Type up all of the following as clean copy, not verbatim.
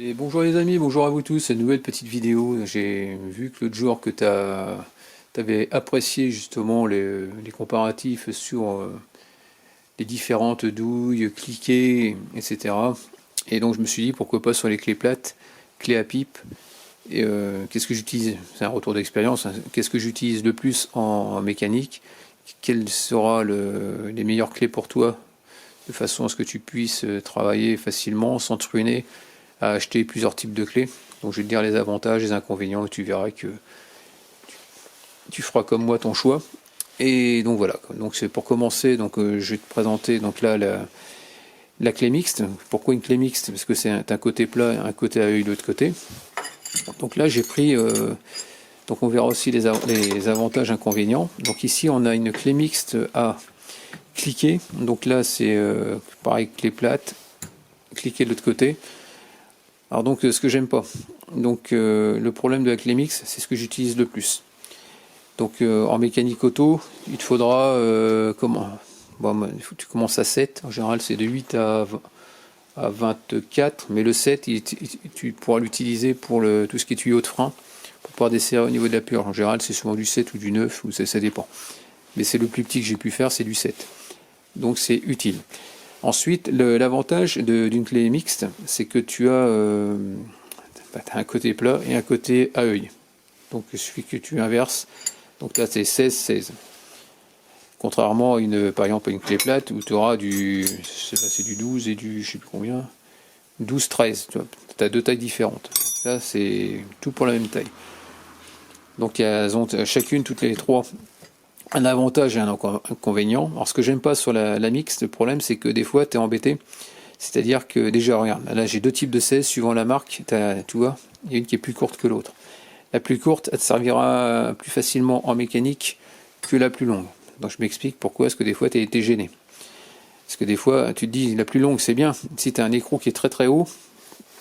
Allez, bonjour les amis, bonjour à vous tous, une nouvelle petite vidéo. J'ai vu que l'autre jour que tu avais apprécié justement les comparatifs sur les différentes douilles, cliquets, etc. Et donc je me suis dit pourquoi pas sur les clés plates, clés à pipe. Et qu'est-ce que j'utilise? C'est un retour d'expérience, hein. Qu'est-ce que j'utilise le plus en mécanique? Quelles seront les meilleures clés pour toi, de façon à ce que tu puisses travailler facilement sans te ruiner à acheter plusieurs types de clés. Donc je vais te dire les avantages, les inconvénients, et tu verras que tu feras comme moi ton choix. Et donc voilà, donc c'est pour commencer, donc je vais te présenter donc là la clé mixte. Pourquoi une clé mixte? Parce que c'est un côté plat et un côté à œil de l'autre côté. Donc là j'ai pris, donc on verra aussi les avantages inconvénients. Donc ici on a une clé mixte à cliquer. Donc là c'est pareil, clé plate, cliquer de l'autre côté. Alors donc ce que j'aime pas, donc le problème de la clé mixte, c'est ce que j'utilise le plus. Donc en mécanique auto, il te faudra comment, bon, il faut que tu commences à 7, en général c'est de 8 à 24, mais le 7 tu pourras l'utiliser pour tout ce qui est tuyau de frein, pour pouvoir desserrer au niveau de la purge. En général c'est souvent du 7 ou du 9, ou ça dépend. Mais c'est le plus petit que j'ai pu faire, c'est du 7. Donc c'est utile. Ensuite, l'avantage d'une clé mixte, c'est que tu as un côté plat et un côté à œil. Donc il suffit que tu inverses. Donc là c'est 16-16. Contrairement à par exemple à une clé plate où tu auras c'est du 12 et du je sais plus combien, 12-13. Tu as deux tailles différentes. Là c'est tout pour la même taille. Donc elles ont chacune, toutes les trois, un avantage et un inconvénient. Alors ce que j'aime pas sur la mixte, le problème c'est que des fois tu es embêté. C'est-à-dire que déjà, regarde, là j'ai deux types de 16 suivant la marque, tu vois, il y a une qui est plus courte que l'autre. La plus courte, elle te servira plus facilement en mécanique que la plus longue. Donc je m'explique pourquoi est-ce que des fois tu as été gêné. Parce que des fois tu te dis la plus longue c'est bien, si tu as un écrou qui est très très haut,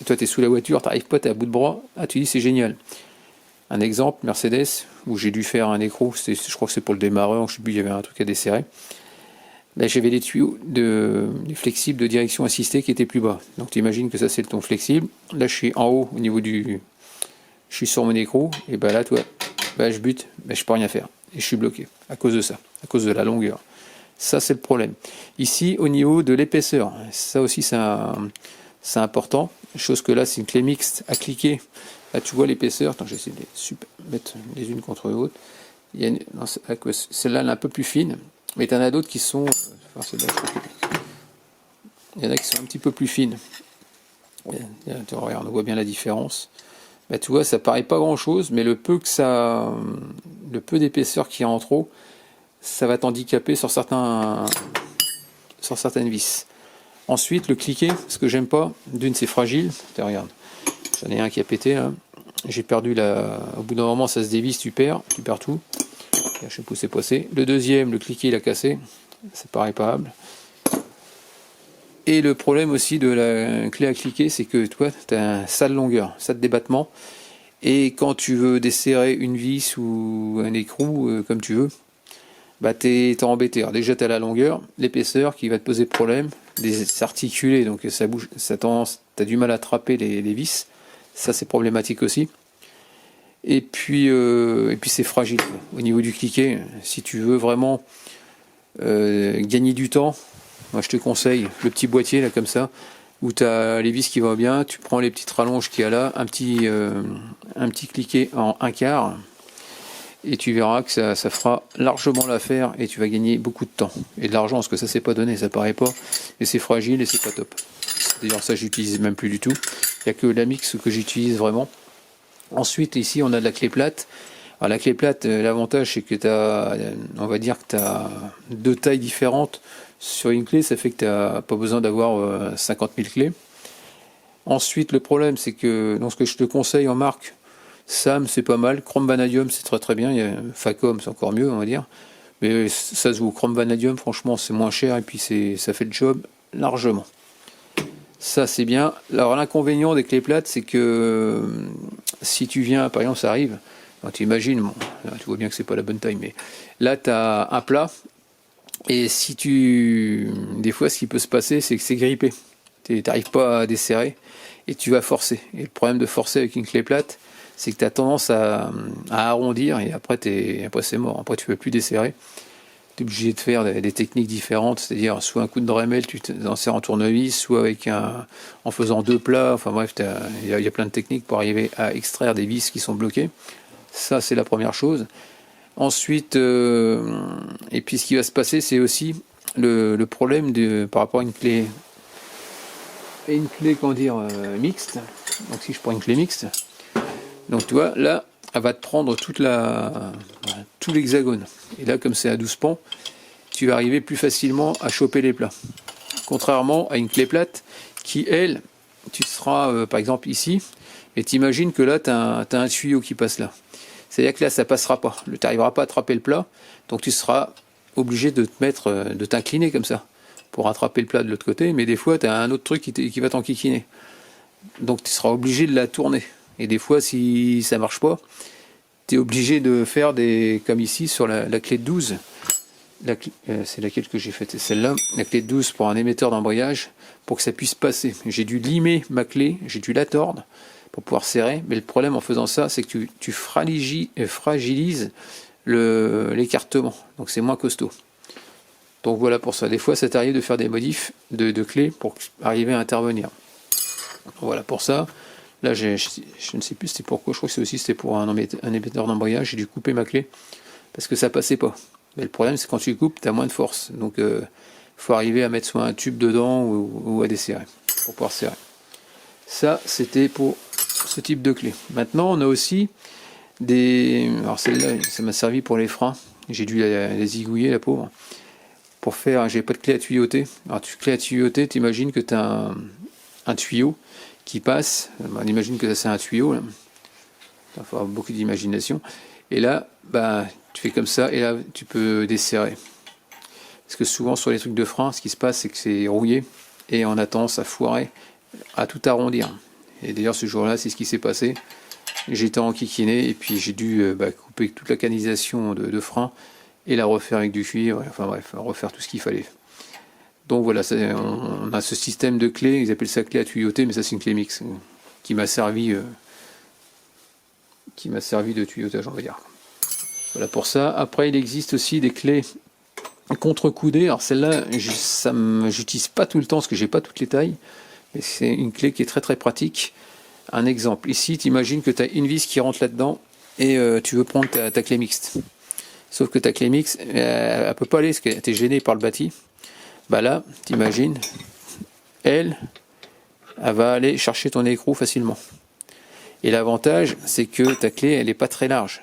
et toi tu es sous la voiture, tu n'arrives pas, tu es à bout de bras, tu dis c'est génial. Un exemple, Mercedes, où j'ai dû faire un écrou, je crois que c'est pour le démarreur, je sais plus, il y avait un truc à desserrer. Là, j'avais des tuyaux des flexibles de direction assistée qui étaient plus bas. Donc tu imagines que ça c'est le ton flexible. Là je suis en haut au niveau je suis sur mon écrou, et ben là toi, je bute, je peux rien faire. Et je suis bloqué à cause de ça, à cause de la longueur. Ça c'est le problème. Ici au niveau de l'épaisseur, ça aussi c'est important. Chose que là c'est une clé mixte à cliquer. Là tu vois l'épaisseur, attends j'essaie de mettre les unes contre les autres. Celle-là elle est un peu plus fine. Mais tu en as d'autres qui sont. Il y en a qui sont un petit peu plus fines. Regarde, on voit bien la différence. Bah, tu vois, ça paraît pas grand chose, mais le peu d'épaisseur qu'il y a en trop, ça va t'handicaper sur certaines vis. Ensuite, le cliquet, ce que j'aime pas, d'une c'est fragile. Regarde, j'en ai un qui a pété là. J'ai perdu au bout d'un moment, ça se dévisse, tu perds tout. Je sais pas où c'est passé. Le deuxième, le cliquet, il a cassé. C'est pas réparable. Et le problème aussi de la clé à cliquer, c'est que toi, tu as un sale longueur, sale débattement. Et quand tu veux desserrer une vis ou un écrou, comme tu veux, bah t'es embêté. Alors déjà, tu as la longueur, l'épaisseur qui va te poser problème. C'est articulé, donc ça bouge, tu as du mal à attraper les vis. Ça, c'est problématique aussi. Et puis c'est fragile au niveau du cliquet. Si tu veux vraiment gagner du temps, moi je te conseille le petit boîtier là comme ça, où tu as les vis qui vont bien, tu prends les petites rallonges qu'il y a là, un petit cliquet en un quart, et tu verras que ça fera largement l'affaire et tu vas gagner beaucoup de temps. Et de l'argent, parce que ça c'est pas donné, ça paraît pas, et c'est fragile et c'est pas top. D'ailleurs ça j'utilise même plus du tout. Il n'y a que la mix que j'utilise vraiment. Ensuite, ici, on a de la clé plate. Alors, la clé plate, l'avantage, c'est que on va dire que tu as deux tailles différentes sur une clé. Ça fait que tu n'as pas besoin d'avoir 50 000 clés. Ensuite, le problème, c'est que, dans ce que je te conseille en marque, Sam, c'est pas mal. Chrome Vanadium, c'est très très bien. Il y a Facom, c'est encore mieux, on va dire. Mais ça se vaut. Chrome Vanadium, franchement, c'est moins cher et puis ça fait le job largement. Ça c'est bien. Alors l'inconvénient des clés plates, c'est que si tu viens, par exemple ça arrive, tu imagines, bon, là, tu vois bien que c'est pas la bonne taille, mais là tu as un plat, et des fois ce qui peut se passer, c'est que c'est grippé. tu n'arrives pas à desserrer et tu vas forcer. Et le problème de forcer avec une clé plate, c'est que tu as tendance à arrondir et après, c'est mort. Après, tu ne peux plus desserrer. Tu es obligé de faire des techniques différentes, c'est-à-dire soit un coup de Dremel, tu t'enserres en tournevis, soit en faisant 2 plats. Enfin bref, il y a plein de techniques pour arriver à extraire des vis qui sont bloquées. Ça, c'est la première chose. Ensuite, et puis ce qui va se passer, c'est aussi le problème par rapport à une clé, comment dire, mixte. Donc si je prends une clé mixte, donc tu vois, là, elle va te prendre tout l'hexagone. Et là, comme c'est à 12 pans, tu vas arriver plus facilement à choper les plats. Contrairement à une clé plate qui, elle, tu seras par exemple ici, et t'imagines que là, tu as un tuyau qui passe là. C'est-à-dire que là, ça passera pas. Tu n'arriveras pas à attraper le plat, donc tu seras obligé de t'incliner comme ça pour attraper le plat de l'autre côté, mais des fois, tu as un autre truc qui va t'enquiquiner. Donc tu seras obligé de la tourner. Et des fois, si ça marche pas, tu es obligé de faire comme ici sur la clé de 12. C'est laquelle que j'ai faite, c'est celle-là. La clé de 12 pour un émetteur d'embrayage, pour que ça puisse passer. J'ai dû limer ma clé, j'ai dû la tordre pour pouvoir serrer. Mais le problème en faisant ça, c'est que tu fragilises l'écartement. Donc c'est moins costaud. Donc voilà pour ça. Des fois, ça t'arrive de faire des modifs de clés pour arriver à intervenir. Voilà pour ça. Là, je ne sais plus c'était pourquoi. Je crois que c'était pour un émetteur d'embrayage. J'ai dû couper ma clé parce que ça passait pas. Mais le problème, c'est quand tu coupes, tu as moins de force. Donc, faut arriver à mettre soit un tube dedans ou à desserrer pour pouvoir serrer. Ça, c'était pour ce type de clé. Maintenant, on a aussi alors celle-là, ça m'a servi pour les freins. J'ai dû les zigouiller, la pauvre. Pour faire, j'ai pas de clé à tuyauter. Alors, clé à tuyauter, tu imagines que tu as un tuyau qui passe. On imagine que ça, c'est un tuyau. Là. Il faut avoir beaucoup d'imagination. Et là, tu fais comme ça, et là, tu peux desserrer. Parce que souvent, sur les trucs de frein, ce qui se passe, c'est que c'est rouillé, et on a tendance à foirer, à tout arrondir. Et d'ailleurs, ce jour-là, c'est ce qui s'est passé. J'étais enquiquiné, et puis j'ai dû couper toute la canalisation de frein, et la refaire avec du cuivre, enfin bref, refaire tout ce qu'il fallait. Donc voilà, on a ce système de clé, ils appellent ça clé à tuyauter, mais ça c'est une clé mixte, qui m'a servi de tuyautage, on va dire. Voilà pour ça. Après, il existe aussi des clés contre-coudées. Alors celle-là, j'utilise pas tout le temps parce que j'ai pas toutes les tailles. Mais c'est une clé qui est très très pratique. Un exemple. Ici, tu imagines que tu as une vis qui rentre là-dedans et tu veux prendre ta clé mixte. Sauf que ta clé mixte, elle peut pas aller parce qu'elle est gênée par le bâti. Là, tu imagines, elle va aller chercher ton écrou facilement. Et l'avantage, c'est que ta clé, elle n'est pas très large.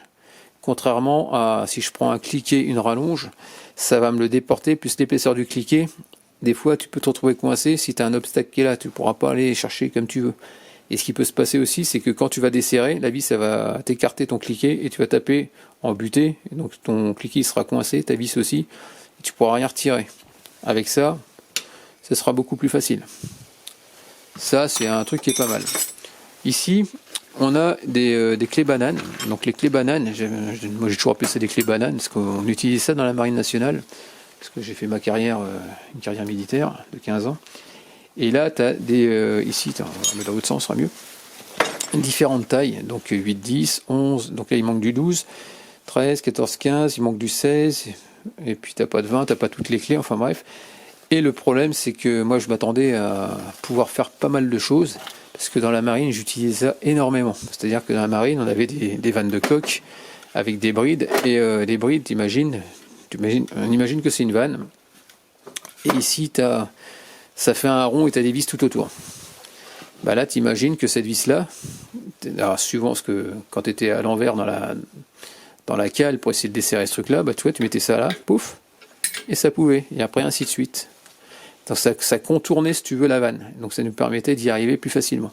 Contrairement à si je prends un cliquet, une rallonge, ça va me le déporter, plus l'épaisseur du cliquet. Des fois, tu peux te retrouver coincé. Si tu as un obstacle qui est là, tu ne pourras pas aller chercher comme tu veux. Et ce qui peut se passer aussi, c'est que quand tu vas desserrer, la vis, ça va t'écarter ton cliquet et tu vas taper en butée. Et donc ton cliquet sera coincé, ta vis aussi, et tu ne pourras rien retirer. Avec ça, ce sera beaucoup plus facile. Ça, c'est un truc qui est pas mal. Ici, on a des clés bananes. Donc les clés bananes, moi j'ai toujours appelé ça des clés bananes, parce qu'on utilise ça dans la marine nationale, parce que j'ai fait ma carrière, une carrière militaire de 15 ans. Et là, tu as ici, on va mettre dans l'autre sens, ce sera mieux, différentes tailles, donc 8, 10, 11, donc là il manque du 12, 13, 14, 15, il manque du 16, et puis tu n'as pas de 20, tu n'as pas toutes les clés, enfin bref. Et le problème, c'est que moi je m'attendais à pouvoir faire pas mal de choses, parce que dans la marine, j'utilisais ça énormément. C'est-à-dire que dans la marine, on avait des vannes de coque avec des brides, et les brides, on imagine que c'est une vanne, et ici, ça fait un rond et tu as des vis tout autour. Là, tu imagines que cette vis-là, suivant ce que quand tu étais à l'envers dans la cale pour essayer de desserrer ce truc-là, tu vois, tu mettais ça là, pouf, et ça pouvait, et après ainsi de suite. Donc ça contournait, si tu veux, la vanne. Donc ça nous permettait d'y arriver plus facilement.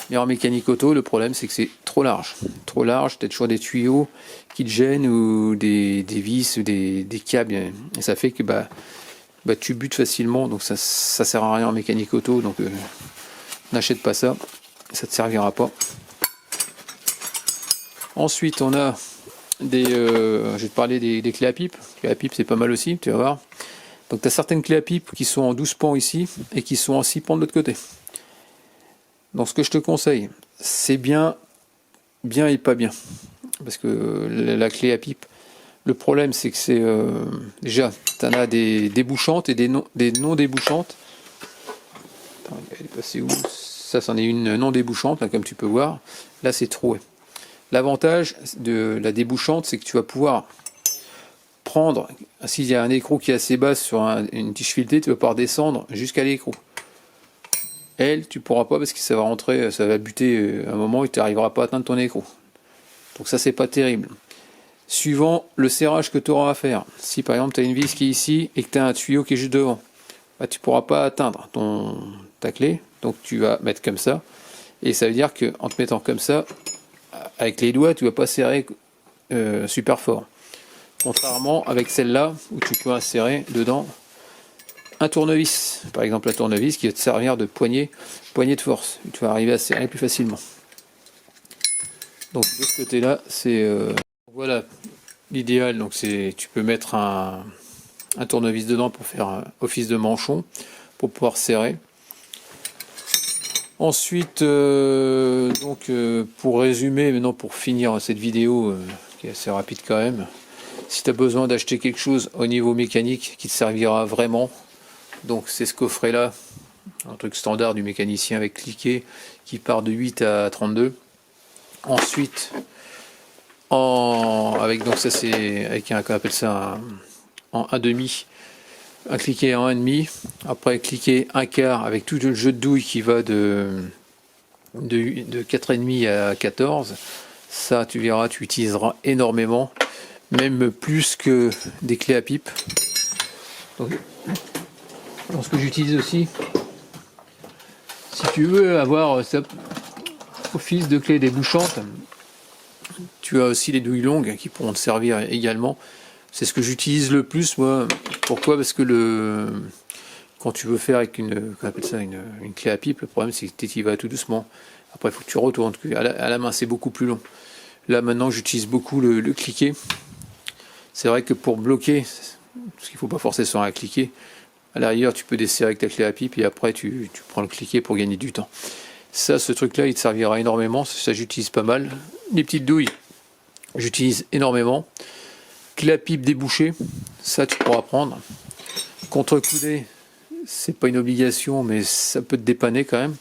Mais en mécanique auto, le problème, c'est que c'est trop large. Trop large, tu as toujours des tuyaux qui te gênent, ou des vis, ou des câbles, et ça fait que tu butes facilement, donc ça sert à rien en mécanique auto, donc n'achète pas ça, ça te servira pas. Ensuite, on a je vais te parler des clés à pipe. Les clés à pipe, c'est pas mal aussi, tu vas voir. Donc tu as certaines clés à pipe qui sont en 12 pans ici et qui sont en 6 pans de l'autre côté. Donc ce que je te conseille, c'est bien et pas bien. Parce que la clé à pipe, le problème c'est que c'est déjà, tu en as des débouchantes et des non débouchantes. Attends, elle est passée où? Ça, c'en est une non débouchante, là, comme tu peux voir. Là, c'est troué. L'avantage de la débouchante, c'est que tu vas pouvoir prendre, s'il y a un écrou qui est assez bas sur une tige filetée, tu vas pouvoir descendre jusqu'à l'écrou. Elle, tu pourras pas parce que ça va rentrer, ça va buter à un moment et tu n'arriveras pas à atteindre ton écrou. Donc ça, c'est pas terrible. Suivant le serrage que tu auras à faire. Si par exemple tu as une vis qui est ici et que tu as un tuyau qui est juste devant, bah, tu ne pourras pas atteindre ta clé. Donc tu vas mettre comme ça. Et ça veut dire qu'en te mettant comme ça, avec les doigts, tu ne vas pas serrer super fort. Contrairement avec celle-là, où tu peux insérer dedans un tournevis. Par exemple, un tournevis qui va te servir de poignée de force. Tu vas arriver à serrer plus facilement. Donc de ce côté-là, c'est... voilà, l'idéal, donc c'est tu peux mettre un tournevis dedans pour faire office de manchon, pour pouvoir serrer. Ensuite, pour résumer, maintenant pour finir cette vidéo, qui est assez rapide quand même, si tu as besoin d'acheter quelque chose au niveau mécanique qui te servira vraiment, donc c'est ce coffret là, un truc standard du mécanicien avec cliquet, qui part de 8 à 32. Ensuite, avec donc ça c'est avec un, qu'on appelle ça en 1,5, un cliquet en 1,5, après cliquer 1/4 avec tout le jeu de douille qui va de 4,5 à 14. Ça tu verras, tu utiliseras énormément, même plus que des clés à pipe. Donc ce que j'utilise aussi, si tu veux avoir ça office de clé débouchante, tu as aussi les douilles longues qui pourront te servir également. C'est ce que j'utilise le plus moi. Pourquoi? Parce que quand tu veux faire avec une clé à pipe, le problème c'est que tu y vas tout doucement. Après il faut que tu retournes. À la main c'est beaucoup plus long. Là maintenant j'utilise beaucoup le cliquet. C'est vrai que pour bloquer, parce qu'il ne faut pas forcer sur un cliquet, à l'arrière tu peux desserrer avec ta clé à pipe et après tu prends le cliquet pour gagner du temps. Ça, ce truc là il te servira énormément. Ça j'utilise pas mal. Les petites douilles j'utilise énormément. Clé à pipe débouchée, ça tu pourras prendre. Contre-coudé, c'est pas une obligation, mais ça peut te dépanner quand même.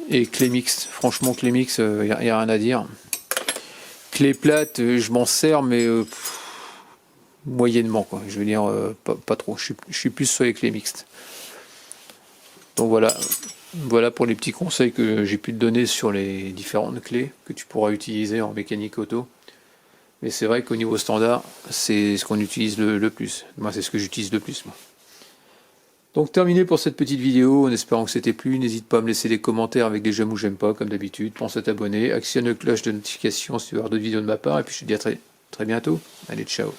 Et clé mixte, franchement clé mixte, y a rien à dire. Clé plate, je m'en sers, mais moyennement quoi. Je veux dire pas trop. Je suis plus sur les clés mixtes. Donc voilà pour les petits conseils que j'ai pu te donner sur les différentes clés que tu pourras utiliser en mécanique auto. Mais c'est vrai qu'au niveau standard, c'est ce qu'on utilise le plus. Moi, c'est ce que j'utilise le plus. Moi. Donc terminé pour cette petite vidéo, en espérant que c'était plu. N'hésite pas à me laisser des commentaires avec des j'aime ou j'aime pas, comme d'habitude. Pense à t'abonner, actionne la cloche de notification si tu veux avoir d'autres vidéos de ma part. Et puis je te dis à très bientôt. Allez, ciao.